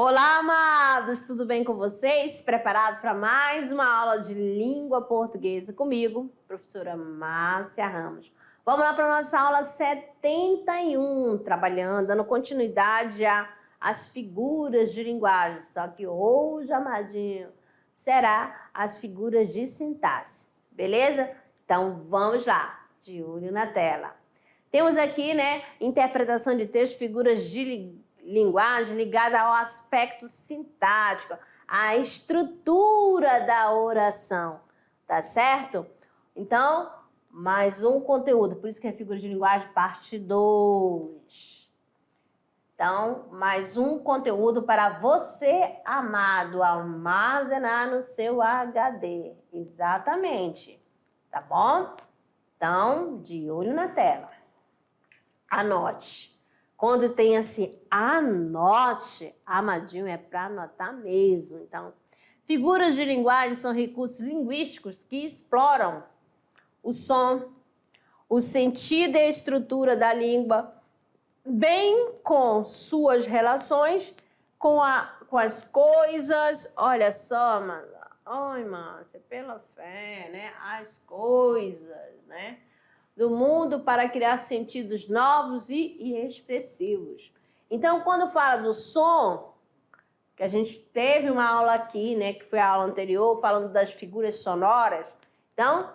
Olá, amados! Tudo bem com vocês? Preparados para mais uma aula de língua portuguesa comigo, professora Márcia Ramos. Vamos lá para a nossa aula 71, trabalhando, dando continuidade às figuras de linguagem. Só que hoje, amadinho, será as figuras de sintaxe, beleza? Então, vamos lá, de olho na tela. Temos aqui, interpretação de texto, figuras de linguagem ligada ao aspecto sintático, à estrutura da oração, tá certo? Então, mais um conteúdo, por isso que é figura de linguagem parte 2. Então, mais um conteúdo para você, amado, armazenar no seu HD. Exatamente, tá bom? Então, de olho na tela. Anote. Quando tem assim, anote, amadinho, é para anotar mesmo. Então, figuras de linguagem são recursos linguísticos que exploram o som, o sentido e a estrutura da língua, bem com suas relações com as coisas. Olha só, Márcia, pela fé, as coisas, do mundo para criar sentidos novos e expressivos. Então, quando fala do som, que a gente teve uma aula aqui, que foi a aula anterior, falando das figuras sonoras. Então,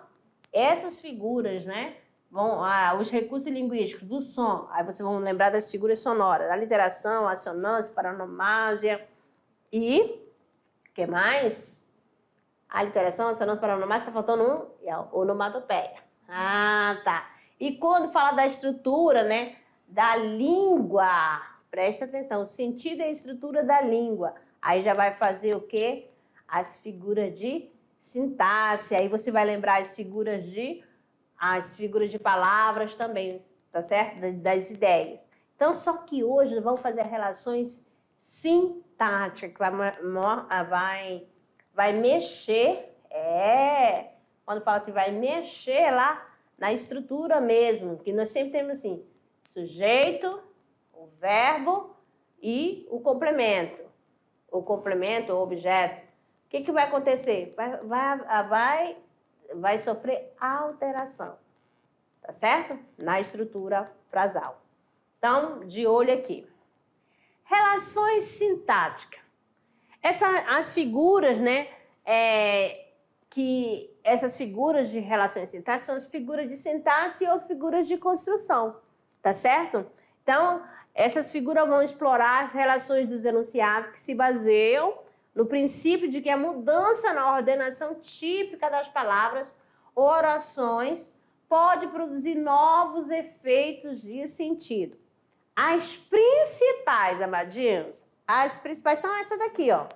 essas figuras, os recursos linguísticos do som, aí vocês vão lembrar das figuras sonoras, a literação, a assonância, paronomásia e, o que mais? A literação, a assonância, a paronomásia, está faltando um, e a onomatopeia. Ah, tá. E quando fala da estrutura, da língua, presta atenção, o sentido e a estrutura da língua. Aí já vai fazer o quê? As figuras de sintaxe. Aí você vai lembrar as figuras de palavras também, tá certo? Das ideias. Então, só que hoje vamos fazer relações sintáticas, que vai mexer, quando fala assim, vai mexer lá na estrutura mesmo, que nós sempre temos assim, sujeito, o verbo e o complemento. O complemento, o objeto. O que vai acontecer? Vai sofrer alteração, tá certo? Na estrutura frasal. Então, de olho aqui. Relações sintáticas. As figuras, essas figuras de relações sintáticas são as figuras de sintaxe ou as figuras de construção, tá certo? Então, essas figuras vão explorar as relações dos enunciados que se baseiam no princípio de que a mudança na ordenação típica das palavras ou orações pode produzir novos efeitos de sentido. As principais, amadinhos, as principais são essa daqui, ó,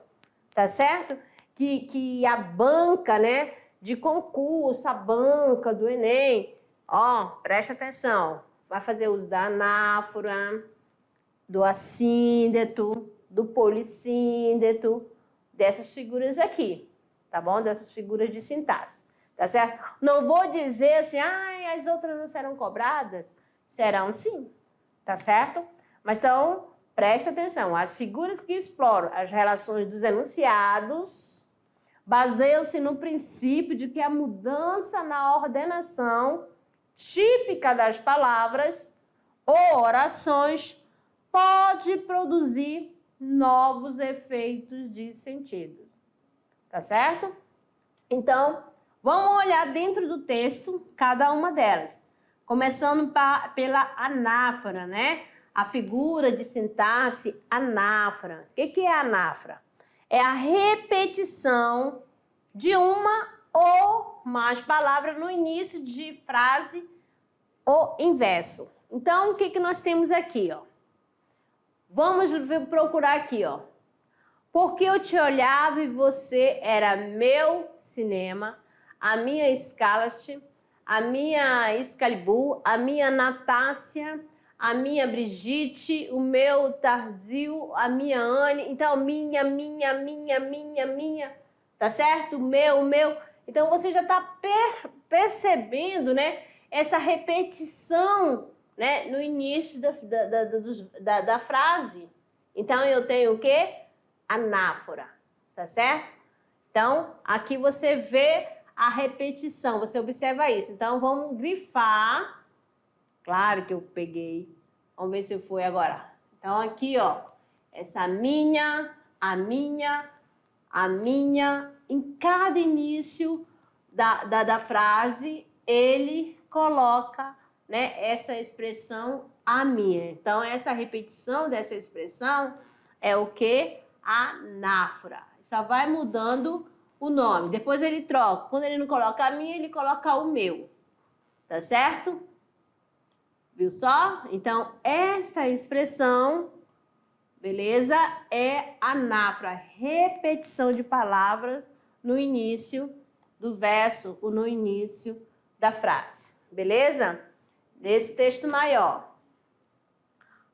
tá certo? Que a banca, de concurso, a banca do Enem, presta atenção, vai fazer uso da anáfora, do assíndeto, do polissíndeto, dessas figuras aqui, tá bom? Dessas figuras de sintaxe, tá certo? Não vou dizer assim, as outras não serão cobradas. Serão sim, tá certo? Mas então, presta atenção, as figuras que exploram as relações dos enunciados baseiam-se no princípio de que a mudança na ordenação típica das palavras ou orações pode produzir novos efeitos de sentido. Tá certo? Então, vamos olhar dentro do texto cada uma delas. Começando pela anáfora, A figura de sintaxe anáfora. O que é anáfora? É a repetição de uma ou mais palavras no início de frase ou em verso. Então, o que nós temos aqui, ó? Vamos procurar aqui, ó. Porque eu te olhava e você era meu cinema, a minha Scarlett, a minha Excalibur, a minha Natácia, a minha Brigitte, o meu Tarzil, a minha Anne. Então, minha, tá certo? O meu. Então, você já está percebendo, essa repetição, no início da frase. Então, eu tenho o quê? anáfora, tá certo? Então, aqui você vê a repetição, você observa isso. Então, vamos grifar. Claro que eu peguei. Vamos ver se foi agora. Então, aqui, ó, essa minha, a minha, a minha. Em cada início da frase, ele coloca, né, essa expressão a minha. Então, essa repetição dessa expressão é o que? Anáfora. Só vai mudando o nome. Depois ele troca. Quando ele não coloca a minha, ele coloca o meu. Tá certo? Viu só? Então, essa expressão, beleza? É anáfora, repetição de palavras no início do verso ou no início da frase. Beleza? Nesse texto maior.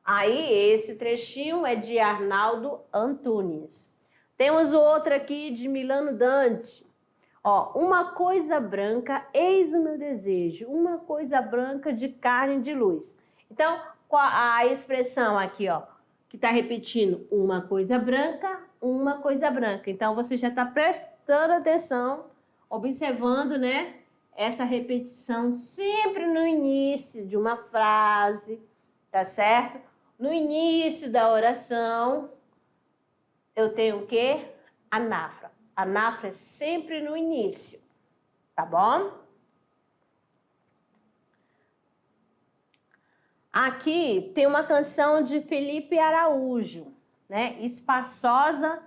Aí, esse trechinho é de Arnaldo Antunes. Temos o outro aqui de Milano Dante. Ó, uma coisa branca, eis o meu desejo. Uma coisa branca de carne e de luz. Então, a expressão aqui, ó, que está repetindo uma coisa branca, uma coisa branca. Então, você já está prestando atenção, observando, né, essa repetição sempre no início de uma frase, tá certo? No início da oração, eu tenho o quê? Anáfora. Anáfora é sempre no início, tá bom? Aqui tem uma canção de Felipe Araújo, né? Espaçosa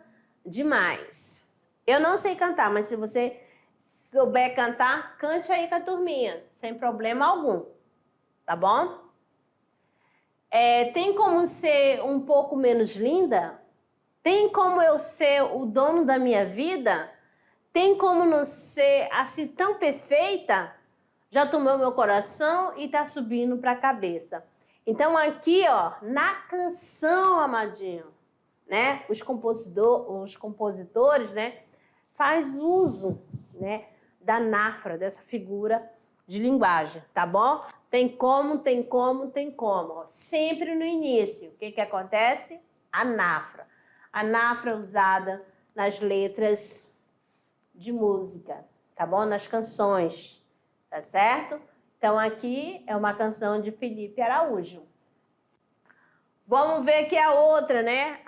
demais. Eu não sei cantar, mas se você souber cantar, cante aí com a turminha, sem problema algum, tá bom? Tem como ser um pouco menos linda? Tem como eu ser o dono da minha vida? Tem como não ser assim tão perfeita? Já tomou meu coração e tá subindo para a cabeça. Então aqui, ó, na canção, amadinho, né? Os compositores, né, faz uso, né, da anáfora, dessa figura de linguagem, tá bom? Tem como, tem como, tem como. Ó, sempre no início, o que que acontece? Anáfora. Anáfora usada nas letras de música, tá bom? Nas canções, tá certo? Então, aqui é uma canção de Felipe Araújo. Vamos ver aqui a outra, né?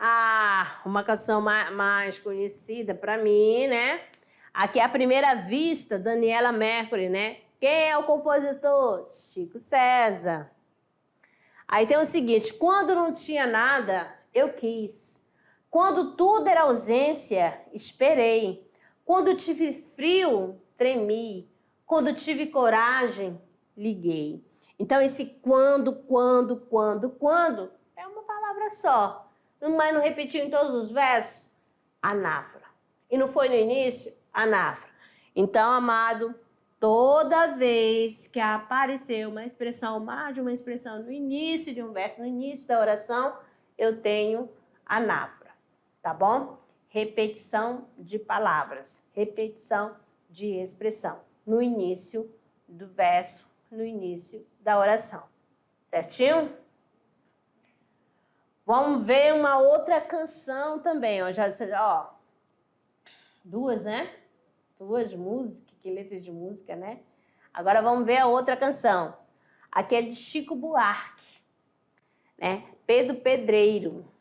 Uma canção mais conhecida para mim, né? Aqui é A Primeira Vista, Daniela Mercury, né? Quem é o compositor? Chico César. Aí tem o seguinte: quando não tinha nada, eu quis. Quando tudo era ausência, esperei. Quando tive frio, tremi. Quando tive coragem, liguei. Então, esse quando é uma palavra só. Mas não repetiu em todos os versos? Anáfora. E não foi no início? Anáfora. Então, amado, toda vez que aparecer uma expressão, mais de uma expressão no início de um verso, no início da oração, eu tenho anáfora. Tá bom? Repetição de palavras, repetição de expressão no início do verso, no início da oração. Certinho? Vamos ver uma outra canção também, ó. Duas, né? Duas músicas, que letra de música, né? Agora vamos ver a outra canção. Aqui é de Chico Buarque, né? Pedro Pedreiro.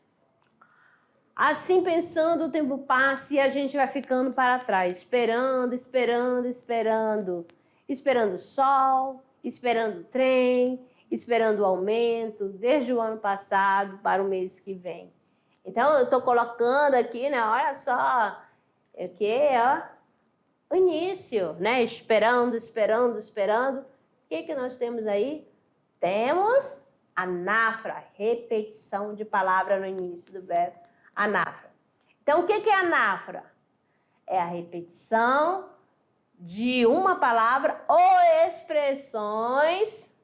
Assim pensando, o tempo passa e a gente vai ficando para trás, esperando, esperando, esperando. Esperando o sol, esperando o trem, esperando o aumento, desde o ano passado para o mês que vem. Então, eu estou colocando aqui, né? Olha só, o que é o início, né? Esperando, esperando, esperando. O que nós temos aí? Temos anáfora, repetição de palavra no início do verbo. Anáfora. Então, o que é anáfora? É a repetição de uma palavra ou expressões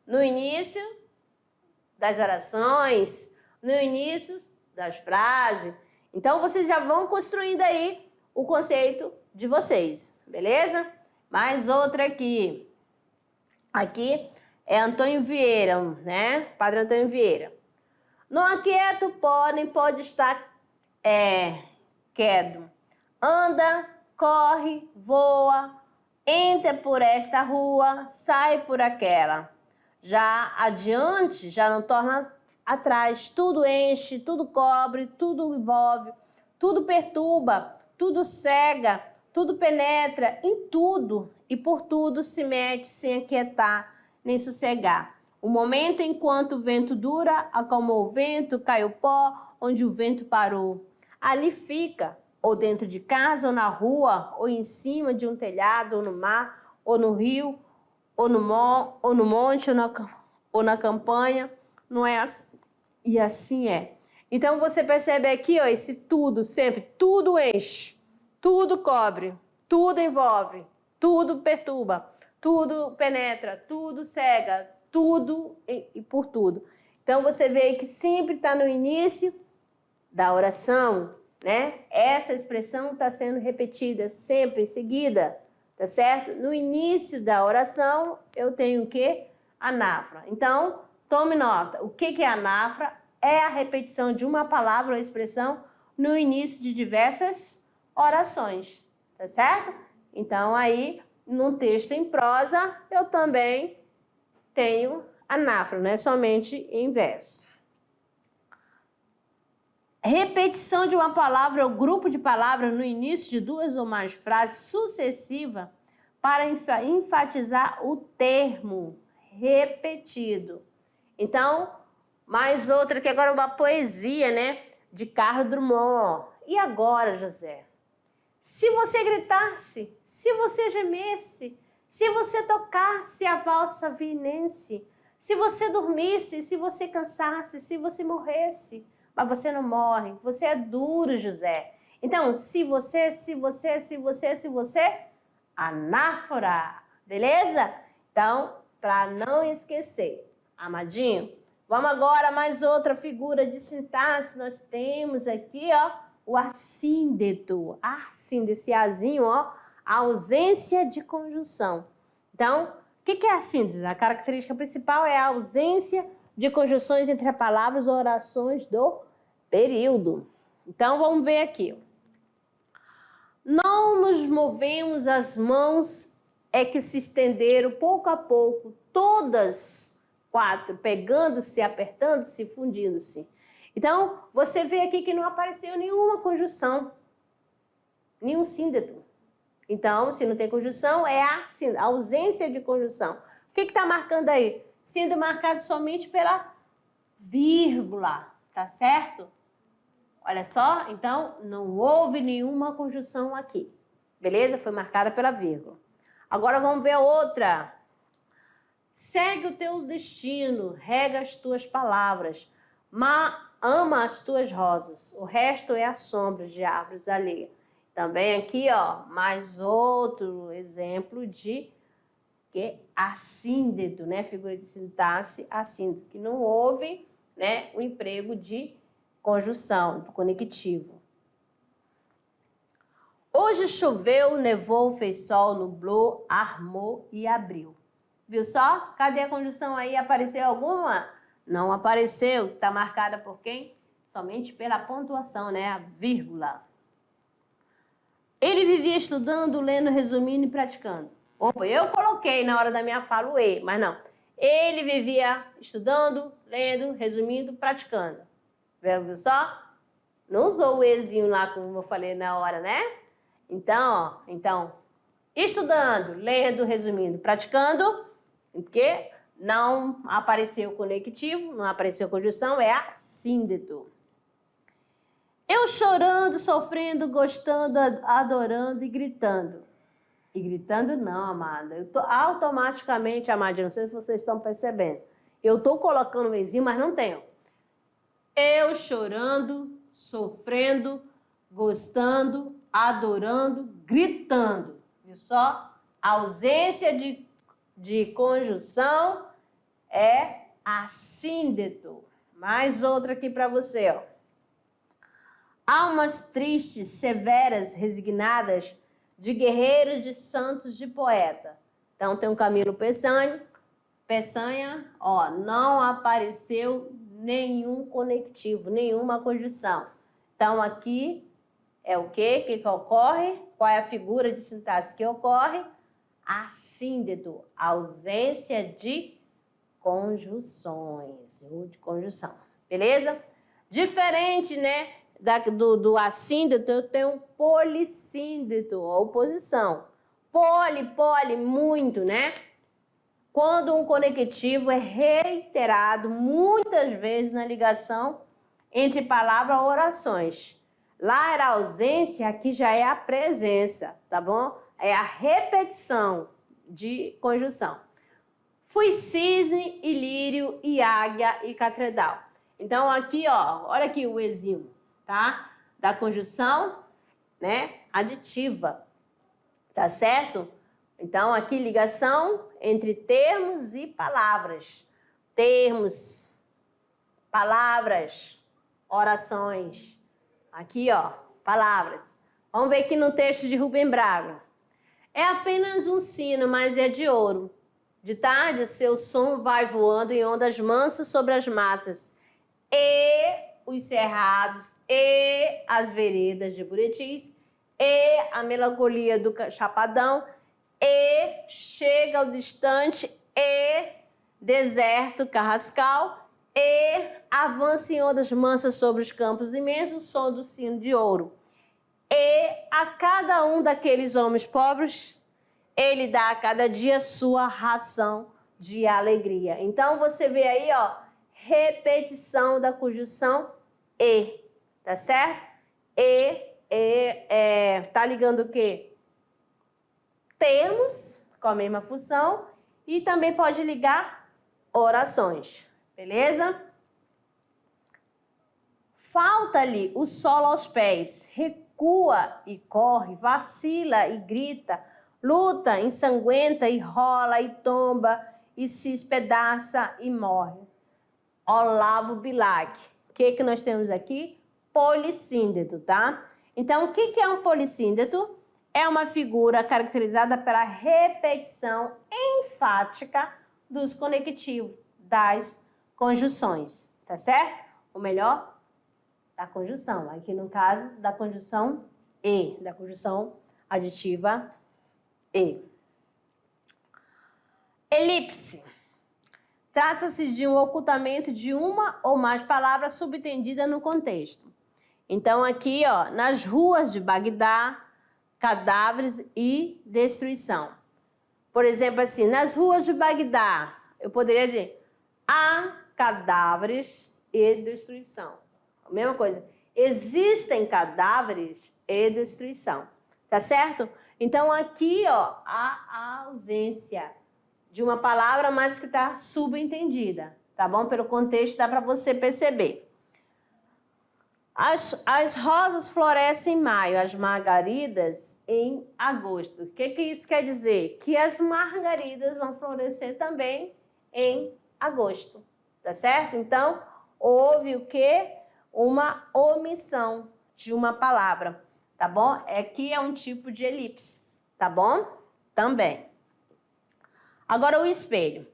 no início das orações, no início das frases. Então, vocês já vão construindo aí o conceito de vocês, beleza? Mais outra aqui. Aqui é Antônio Vieira, né? Padre Antônio Vieira. No aquieto pode estar quedo. Anda, corre, voa, entra por esta rua, sai por aquela. Já adiante, já não torna atrás. Tudo enche, tudo cobre, tudo envolve, tudo perturba, tudo cega, tudo penetra em tudo e por tudo se mete sem aquietar nem sossegar. O momento enquanto o vento dura, acalmou o vento, cai o pó, onde o vento parou. Ali fica, ou dentro de casa, ou na rua, ou em cima de um telhado, ou no mar, ou no rio, ou no monte, ou na campanha. Não é assim? E assim é. Então você percebe aqui, ó, esse tudo, sempre, tudo enche, tudo cobre, tudo envolve, tudo perturba, tudo penetra, tudo cega, tudo e por tudo. Então você vê que sempre está no início da oração, né? Essa expressão está sendo repetida sempre em seguida, tá certo? No início da oração eu tenho o quê? Anáfora. Então, tome nota. O que é anáfora? É a repetição de uma palavra ou expressão no início de diversas orações, tá certo? Então, aí, num texto em prosa, eu também tenho anáfora, não é somente em verso. Repetição de uma palavra ou grupo de palavras no início de duas ou mais frases sucessivas para enfatizar o termo repetido. Então, mais outra que agora é uma poesia, né? De Carlos Drummond. E agora, José? Se você gritasse, se você gemesse, se você tocasse a valsa vinense, se você dormisse, se você cansasse, se você morresse, mas você não morre, você é duro, José. Então, se você, anáfora, beleza? Então, para não esquecer, amadinho, vamos agora a mais outra figura de sintaxe. Nós temos aqui, ó, o assíndeto. Assíndeto, esse azinho, ó, a ausência de conjunção. Então, o que é a síntese? A característica principal é a ausência de conjunções entre as palavras ou orações do período. Então, vamos ver aqui. Não nos movemos as mãos é que se estenderam pouco a pouco, todas quatro, pegando-se, apertando-se, fundindo-se. Então, você vê aqui que não apareceu nenhuma conjunção, nenhum síndeto. Então, se não tem conjunção, é a ausência de conjunção. O que está marcando aí? Sendo marcado somente pela vírgula, tá certo? Olha só, então, não houve nenhuma conjunção aqui. Beleza? Foi marcada pela vírgula. Agora vamos ver a outra. Segue o teu destino, rega as tuas palavras, ama as tuas rosas. O resto é a sombra de árvores alheias. Também aqui, ó, mais outro exemplo de assíndeto, né? Figura de sintaxe, assíndeto, que não houve, né, o emprego de conjunção, do conectivo. Hoje choveu, nevou, fez sol, nublou, armou e abriu. Viu só? Cadê a conjunção aí? Apareceu alguma? Não apareceu. Está marcada por quem? Somente pela pontuação, né? A vírgula. Ele vivia estudando, lendo, resumindo e praticando. Opa, eu coloquei na hora da minha fala o E, mas não. Ele vivia estudando, lendo, resumindo, praticando. Viu só? Não usou o Ezinho lá, como eu falei na hora, né? Então, ó, estudando, lendo, resumindo, praticando, porque não apareceu conectivo, não apareceu conjunção, é assíndeto. Eu chorando, sofrendo, gostando, adorando e gritando. E gritando não, amada. Eu tô automaticamente, amadinha, não sei se vocês estão percebendo. Eu estou colocando o Ezinho, mas não tenho. Eu chorando, sofrendo, gostando, adorando, gritando. Viu só? A ausência de conjunção é assíndeto. Mais outra aqui para você, ó. Almas tristes, severas, resignadas, de guerreiros, de santos, de poeta. Então tem um Camilo Peçanha, ó, não apareceu nenhum conectivo, nenhuma conjunção. Então, aqui é o quê? O que ocorre? Qual é a figura de sintaxe que ocorre? Assíndeto, ausência de conjunções, ou de conjunção, beleza? Diferente, né, do assíndeto, eu tenho um polissíndeto, oposição. Poli, muito, né? Quando um conectivo é reiterado muitas vezes na ligação entre palavras ou orações. Lá era a ausência, aqui já é a presença, tá bom? É a repetição de conjunção. Fui cisne e lírio e águia e catredal. Então aqui, ó, olha aqui o exímio, tá? Da conjunção, né, aditiva, tá certo? Então aqui ligação entre termos e palavras. Termos, palavras, orações. Aqui, ó, palavras. Vamos ver aqui no texto de Rubem Braga. É apenas um sino, mas é de ouro. De tarde, seu som vai voando em ondas mansas sobre as matas. E os cerrados, e as veredas de Buretis, e a melancolia do Chapadão, e chega ao distante, e deserto Carrascal, e avança em ondas mansas sobre os campos imensos, som do sino de ouro. E a cada um daqueles homens pobres, ele dá a cada dia sua ração de alegria. Então, você vê aí, ó, repetição da conjunção e, tá certo? Tá ligando o quê? Termos, com a mesma função, e também pode ligar orações, beleza? Falta-lhe o solo aos pés, recua e corre, vacila e grita, luta, ensanguenta e rola e tomba e se espedaça e morre. Olavo Bilac. O que nós temos aqui? Polissíndeto, tá? Então, o que é um polissíndeto? É uma figura caracterizada pela repetição enfática dos conectivos, das conjunções, tá certo? Ou melhor, da conjunção. Aqui no caso, da conjunção e, da conjunção aditiva e. Elipse. Trata-se de um ocultamento de uma ou mais palavras subentendida no contexto. Então, aqui, ó, nas ruas de Bagdá, cadáveres e destruição. Por exemplo, assim, nas ruas de Bagdá, eu poderia dizer, há cadáveres e destruição. A mesma coisa, existem cadáveres e destruição. Tá certo? Então, aqui, ó, há a ausência de uma palavra, mas que está subentendida, tá bom? Pelo contexto dá para você perceber. As rosas florescem em maio, as margaridas em agosto. O que isso quer dizer? Que as margaridas vão florescer também em agosto, tá certo? Então, houve o quê? Uma omissão de uma palavra, tá bom? Aqui é um tipo de elipse, tá bom? Também. Agora, o espelho.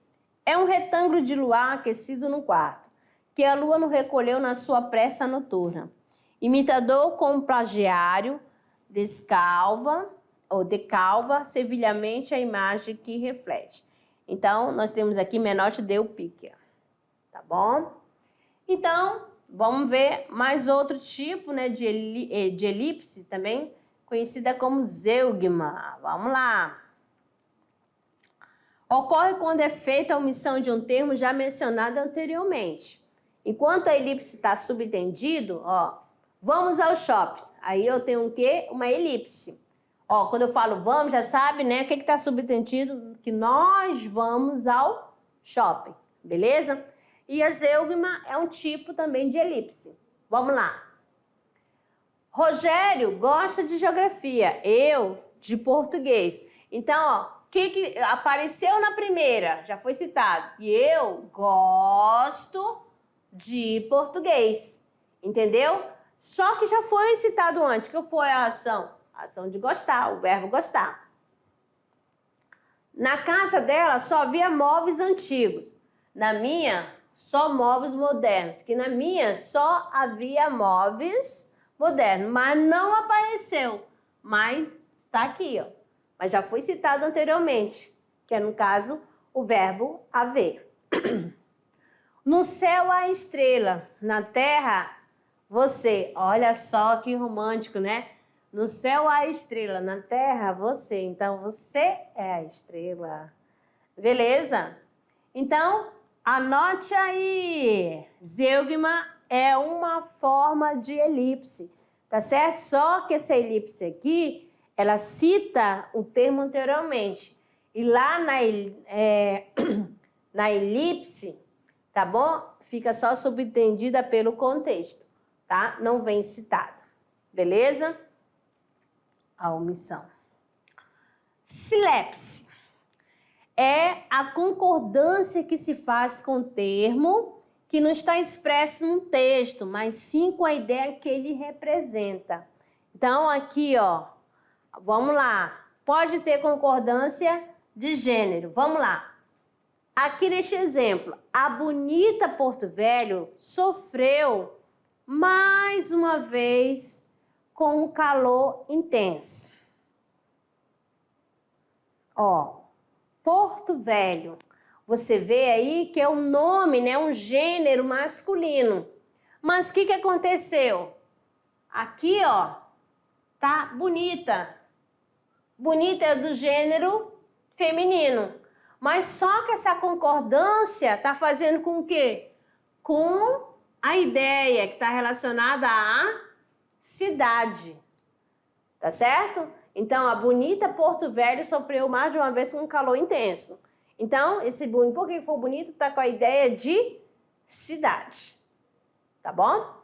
É um retângulo de luar aquecido no quarto, que a lua não recolheu na sua pressa noturna. Imitador com plagiário, decalva sevilhamente a imagem que reflete. Então, nós temos aqui Menotti de Upíquia, tá bom? Então, vamos ver mais outro tipo, né, de elipse também, conhecida como zeugma. Vamos lá. Ocorre quando é feita a omissão de um termo já mencionado anteriormente. Enquanto a elipse está subentendido, ó, vamos ao shopping. Aí eu tenho o quê? Uma elipse. Ó, quando eu falo vamos, já sabe, né? O que está subentendido? Que nós vamos ao shopping, beleza? E a zeugma é um tipo também de elipse. Vamos lá. Rogério gosta de geografia, eu de português. Então, ó, o que apareceu na primeira? Já foi citado. E eu gosto de português. Entendeu? Só que já foi citado antes. Que foi a ação? A ação de gostar, o verbo gostar. Na casa dela só havia móveis antigos. Na minha, só móveis modernos. Que na minha só havia móveis moderno, mas não apareceu. Mas está aqui, ó. Mas já foi citado anteriormente, que é, no caso, o verbo haver. No céu há estrela, na terra você. Olha só que romântico, né? No céu há estrela, na terra você. Então, você é a estrela. Beleza? Então, anote aí. Zeugma é uma forma de elipse, tá certo? Só que essa elipse aqui, ela cita o termo anteriormente. E lá na elipse, tá bom? Fica só subentendida pelo contexto, tá? Não vem citada. Beleza? A omissão. Silepse é a concordância que se faz com o termo que não está expresso no texto, mas sim com a ideia que ele representa. Então, aqui, ó, vamos lá. Pode ter concordância de gênero. Vamos lá. Aqui neste exemplo, a bonita Porto Velho sofreu mais uma vez com um calor intenso. Ó, Porto Velho. Você vê aí que é um nome, né, um gênero masculino. Mas o que aconteceu? Aqui, ó, tá bonita. Bonita é do gênero feminino. Mas só que essa concordância tá fazendo com o quê? Com a ideia que está relacionada à cidade. Tá certo? Então, a bonita Porto Velho sofreu mais de uma vez com um calor intenso. Então, esse bonito, porque for bonito, tá com a ideia de cidade. Tá bom?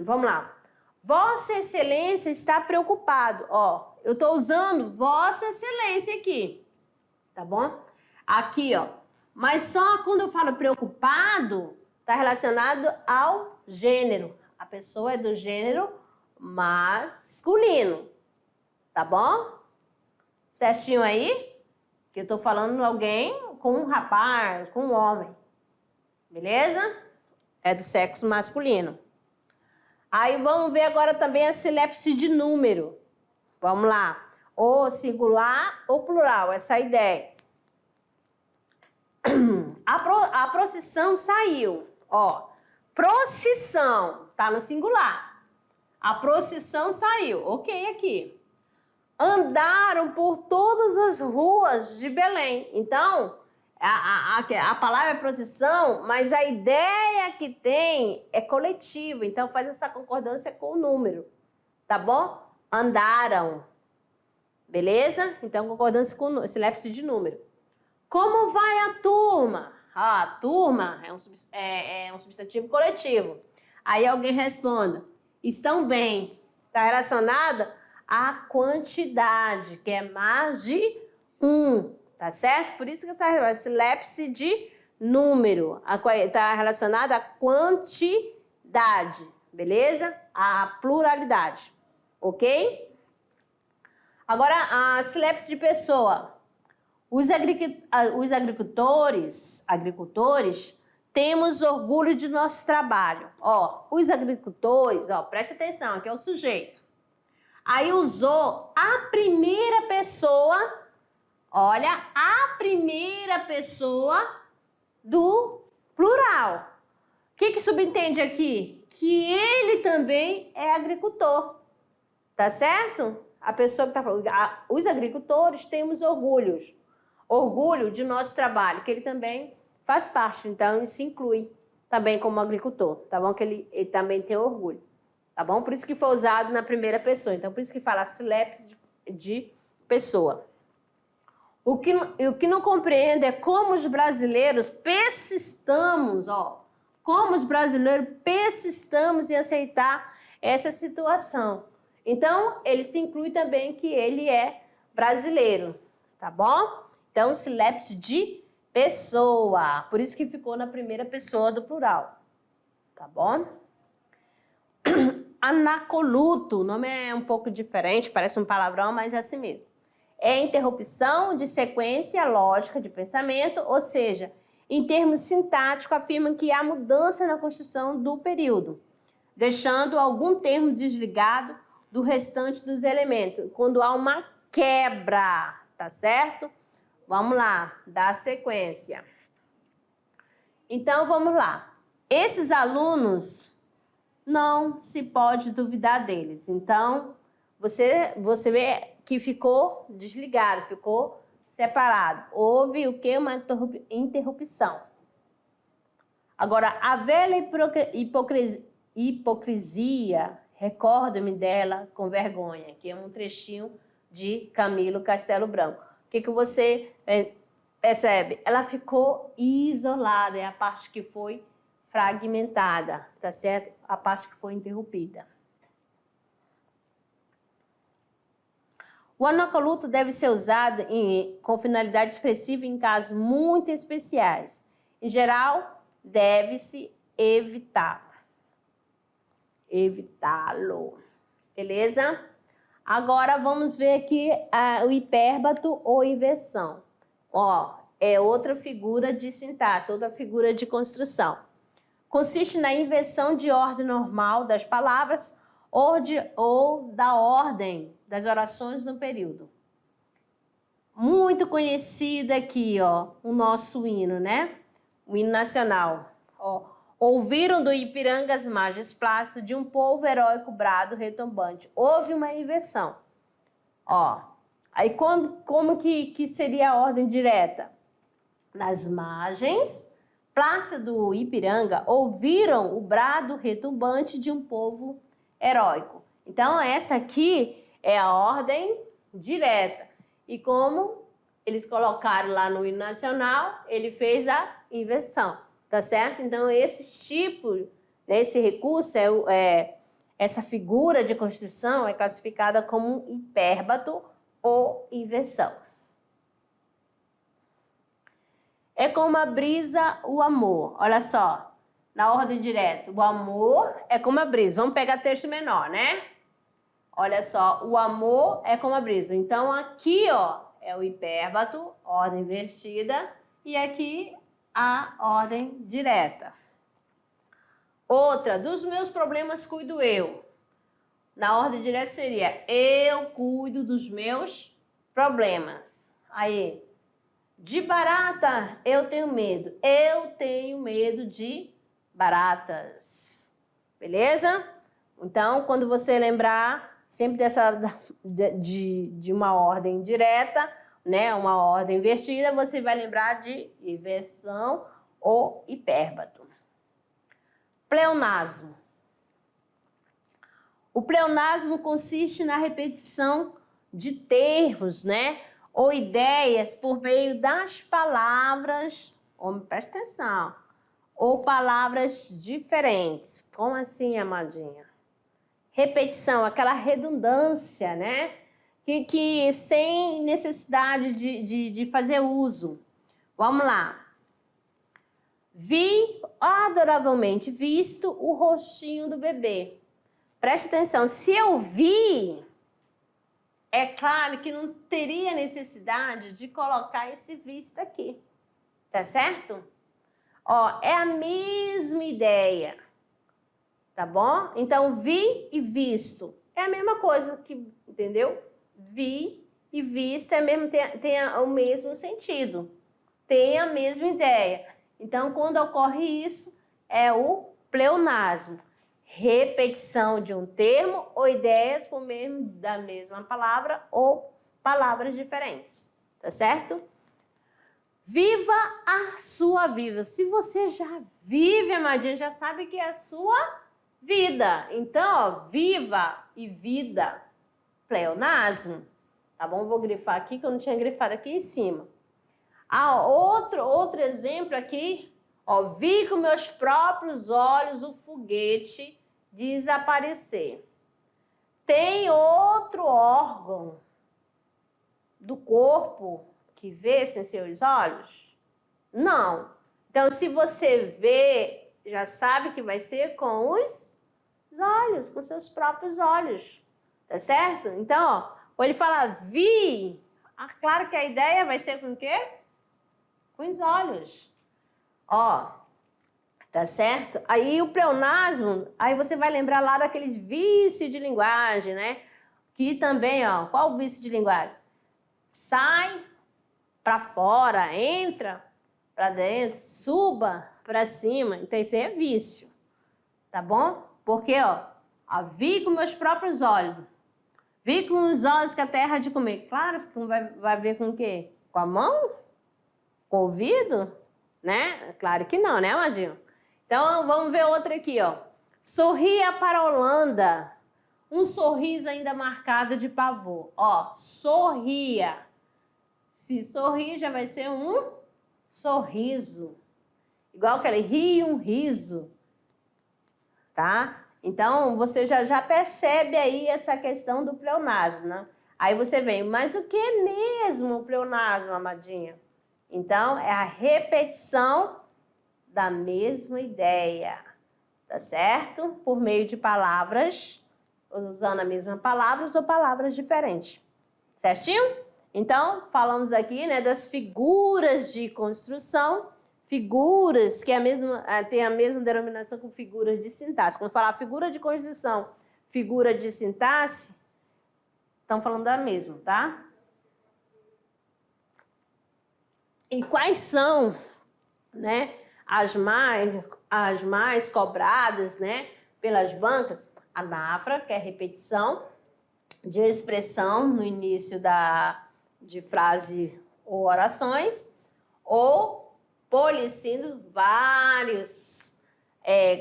Vamos lá. Vossa Excelência está preocupado. Ó, eu tô usando Vossa Excelência aqui. Tá bom? Aqui, ó. Mas só quando eu falo preocupado, tá relacionado ao gênero. A pessoa é do gênero masculino. Tá bom? Certinho aí? Que eu tô falando alguém com um rapaz, com um homem. Beleza? É do sexo masculino. Aí vamos ver agora também a silepse de número. Vamos lá. Ou singular ou plural, essa é a ideia. A procissão saiu. Ó, procissão, tá no singular. A procissão saiu. Ok aqui. Andaram por todas as ruas de Belém. Então, a palavra é procissão, mas a ideia que tem é coletiva. Então, faz essa concordância com o número. Tá bom? Andaram. Beleza? Então, concordância com silepse de número. Como vai a turma? A turma é um substantivo coletivo. Aí alguém responda, estão bem. Está relacionada à quantidade, que é mais de um, tá certo? Por isso que essa silepse de número está relacionada à quantidade, beleza? À pluralidade, ok? Agora, a silepse de pessoa. Os agricultores, temos orgulho de nosso trabalho. Ó, os agricultores, ó, preste atenção, aqui é o sujeito. Aí usou a primeira pessoa, olha, a primeira pessoa do plural. O que subentende aqui? Que ele também é agricultor, tá certo? A pessoa que está falando, os agricultores temos orgulho de nosso trabalho, que ele também faz parte, então isso inclui também como agricultor, tá bom? Que ele também tem orgulho, tá bom? Por isso que foi usado na primeira pessoa, então por isso que fala silepse de pessoa. O que não compreendo é como os brasileiros persistamos, ó, como os brasileiros persistamos em aceitar essa situação. Então, ele se inclui também que ele é brasileiro, tá bom? Então, silepse de pessoa. Por isso que ficou na primeira pessoa do plural. Tá bom? Anacoluto. O nome é um pouco diferente, parece um palavrão, mas é assim mesmo. É interrupção de sequência lógica de pensamento, ou seja, em termos sintáticos, afirma que há mudança na construção do período. deixando algum termo desligado do restante dos elementos, quando há uma quebra, tá certo? Vamos lá, dar sequência. Então, vamos lá. Esses alunos, não se pode duvidar deles. Então, você vê que ficou desligado, ficou separado. Houve o quê? Uma interrupção. Agora, a velha hipocrisia, recordo-me dela com vergonha, que é um trechinho de Camilo Castelo Branco. O que você percebe? Ela ficou isolada, é a parte que foi fragmentada, tá certo? A parte que foi interrompida. O anacoluto deve ser usado com finalidade expressiva em casos muito especiais. Em geral, deve-se evitá-lo. Beleza? Agora vamos ver aqui o hipérbato ou inversão. Ó, é outra figura de sintaxe, outra figura de construção. Consiste na inversão de ordem normal das palavras ou da ordem das orações no período. Muito conhecida aqui, ó, o nosso hino, né? O hino nacional. Ó, ouviram do Ipiranga as margens plácidas de um povo heróico brado retumbante. Houve uma inversão. Ó, aí como que seria a ordem direta? Nas margens plácidas do Ipiranga, ouviram o brado retumbante de um povo heróico. Então, essa aqui é a ordem direta. E como eles colocaram lá no hino nacional, ele fez a inversão, tá certo? Então, esse tipo, esse recurso, essa figura de construção é classificada como hipérbato ou inversão. É como a brisa, o amor. Olha só, na ordem direta, o amor é como a brisa. Vamos pegar texto menor, né? Olha só, o amor é como a brisa. Então, aqui, ó, é o hipérbato, ordem invertida, e aqui a ordem direta. Outra, dos meus problemas cuido eu. Na ordem direta seria, eu cuido dos meus problemas. Aí, de barata, eu tenho medo. Eu tenho medo de baratas. Beleza? Então, quando você lembrar sempre de uma ordem direta, né, uma ordem invertida, você vai lembrar de inversão ou hipérbato. Pleonasmo. O pleonasmo consiste na repetição de termos, né, ou ideias por meio das palavras, presta atenção, ou palavras diferentes. Como assim, amadinha? Repetição, aquela redundância, né? Que sem necessidade de fazer uso. Vamos lá. Vi adoravelmente visto o rostinho do bebê. Preste atenção, se eu vi, é claro que não teria necessidade de colocar esse visto aqui. Tá certo? Ó, é a mesma ideia. Tá bom? Então, vi e visto é a mesma coisa, entendeu? Vi e visto tem o mesmo sentido, tem a mesma ideia. Então, quando ocorre isso, é o pleonasmo. Repetição de um termo ou ideias por meio da mesma palavra ou palavras diferentes. Tá certo? Viva a sua vida. Se você já vive, amadinha, já sabe que é a sua vida. Então, ó, viva e vida. Pleonasmo. Tá bom? Vou grifar aqui, que eu não tinha grifado aqui em cima. Ah, outro exemplo aqui. Ó, vi com meus próprios olhos o foguete desaparecer. Tem outro órgão do corpo que vê sem seus olhos? Não. Então, se você vê, já sabe que vai ser com os olhos, com seus próprios olhos. Tá certo? Então, ó, quando ele fala vi, claro que a ideia vai ser com o quê? Com os olhos. Ó, Tá certo? Aí o pleonasmo, aí você vai lembrar lá daqueles vícios de linguagem, né? Que também, ó, qual o vício de linguagem? Sai para fora, entra para dentro, suba para cima. Então isso aí é vício, tá bom? Porque, ó, vi com meus próprios olhos. Vi com os olhos que a terra há de comer. Claro que vai ver com o quê? Com a mão? Com o ouvido? Né? Claro que não, né, Amadinho? Então, vamos ver outra aqui, ó. Sorria para a Holanda. Um sorriso ainda marcado de pavor. Ó, sorria. Se sorrir, já vai ser um sorriso. Igual aquele ri, um riso. Tá? Então, você já percebe aí essa questão do pleonasmo, né? Aí você vem, mas o que é mesmo o pleonasmo, Amadinha? Então, é a repetição da mesma ideia, tá certo? Por meio de palavras, usando a mesma palavras ou palavras diferentes, certinho? Então, falamos aqui, né, das figuras de construção, figuras que tem a mesma denominação com figuras de sintaxe. Quando falar figura de construção, figura de sintaxe, estão falando da mesma, tá? E quais são, né, as mais cobradas, né, pelas bancas? A NAFRA, que é repetição de expressão no início de frase ou orações, ou polissíndolo, vários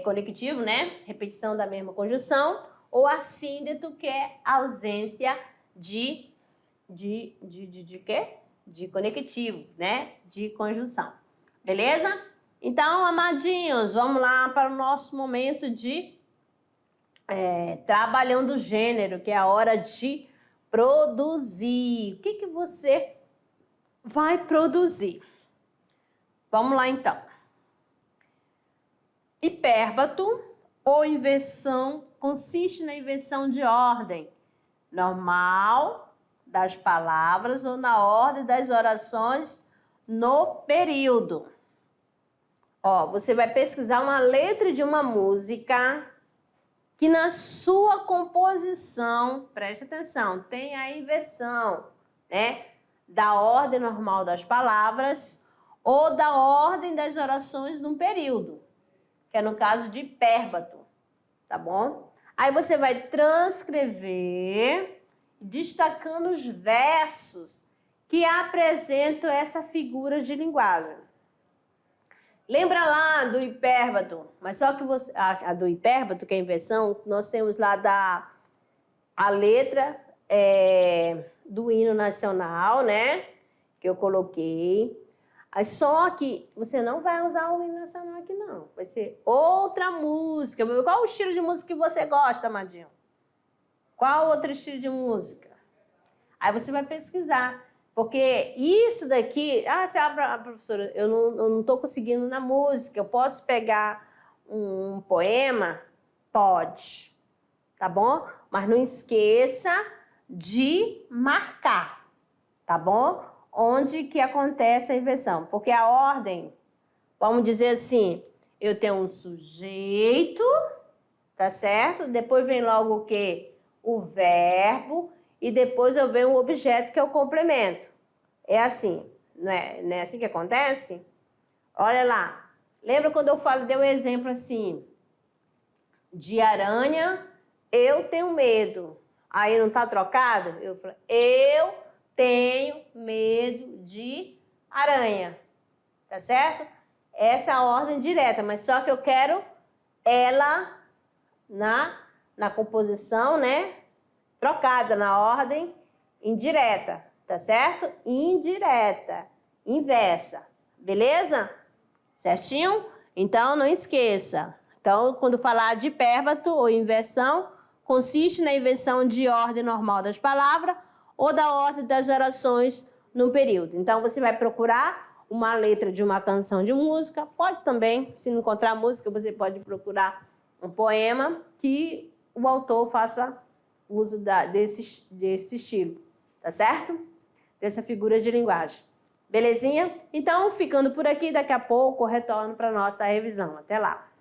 conectivos, né, repetição da mesma conjunção, ou assíndeto, que é ausência de quê? De conectivo, né, de conjunção. Beleza? Então, amadinhos, vamos lá para o nosso momento de trabalhando o gênero, que é a hora de produzir. O que você vai produzir? Vamos lá, então. Hipérbato ou inversão consiste na inversão de ordem normal das palavras ou na ordem das orações no período. Ó, você vai pesquisar uma letra de uma música que na sua composição, preste atenção, tem a inversão, né, da ordem normal das palavras ou da ordem das orações num período, que é no caso de hipérbato, tá bom? Aí você vai transcrever, destacando os versos que apresentam essa figura de linguagem. Lembra lá do hipérbato, mas só que a do hipérbato, que é a inversão, nós temos lá a letra do hino nacional, né? Que eu coloquei. Aí só que você não vai usar o hino nacional aqui, não. Vai ser outra música. Qual o estilo de música que você gosta, Amadinho? Qual outro estilo de música? Aí você vai pesquisar. Porque isso daqui... professora, eu não estou conseguindo na música. Eu posso pegar um poema? Pode. Tá bom? Mas não esqueça de marcar. Tá bom? Onde que acontece a inversão. Porque a ordem, vamos dizer assim, eu tenho um sujeito, tá certo? Depois vem logo o quê? O verbo. E depois eu venho o objeto, que é o complemento. É assim, não é assim que acontece? Olha lá. Lembra quando eu dei um exemplo assim, de aranha, eu tenho medo. Aí não está trocado? Eu falo, eu tenho medo de aranha. Tá certo? Essa é a ordem direta, mas só que eu quero ela na composição, né? Trocada na ordem indireta, tá certo? Indireta, inversa, beleza? Certinho? Então, não esqueça. Então, quando falar de hipérbato ou inversão, consiste na inversão de ordem normal das palavras ou da ordem das orações num período. Então, você vai procurar uma letra de uma canção de música, pode também, se não encontrar música, você pode procurar um poema que o autor faça uso desse estilo, tá certo? Dessa figura de linguagem. Belezinha? Então, ficando por aqui, daqui a pouco eu retorno para nossa revisão. Até lá!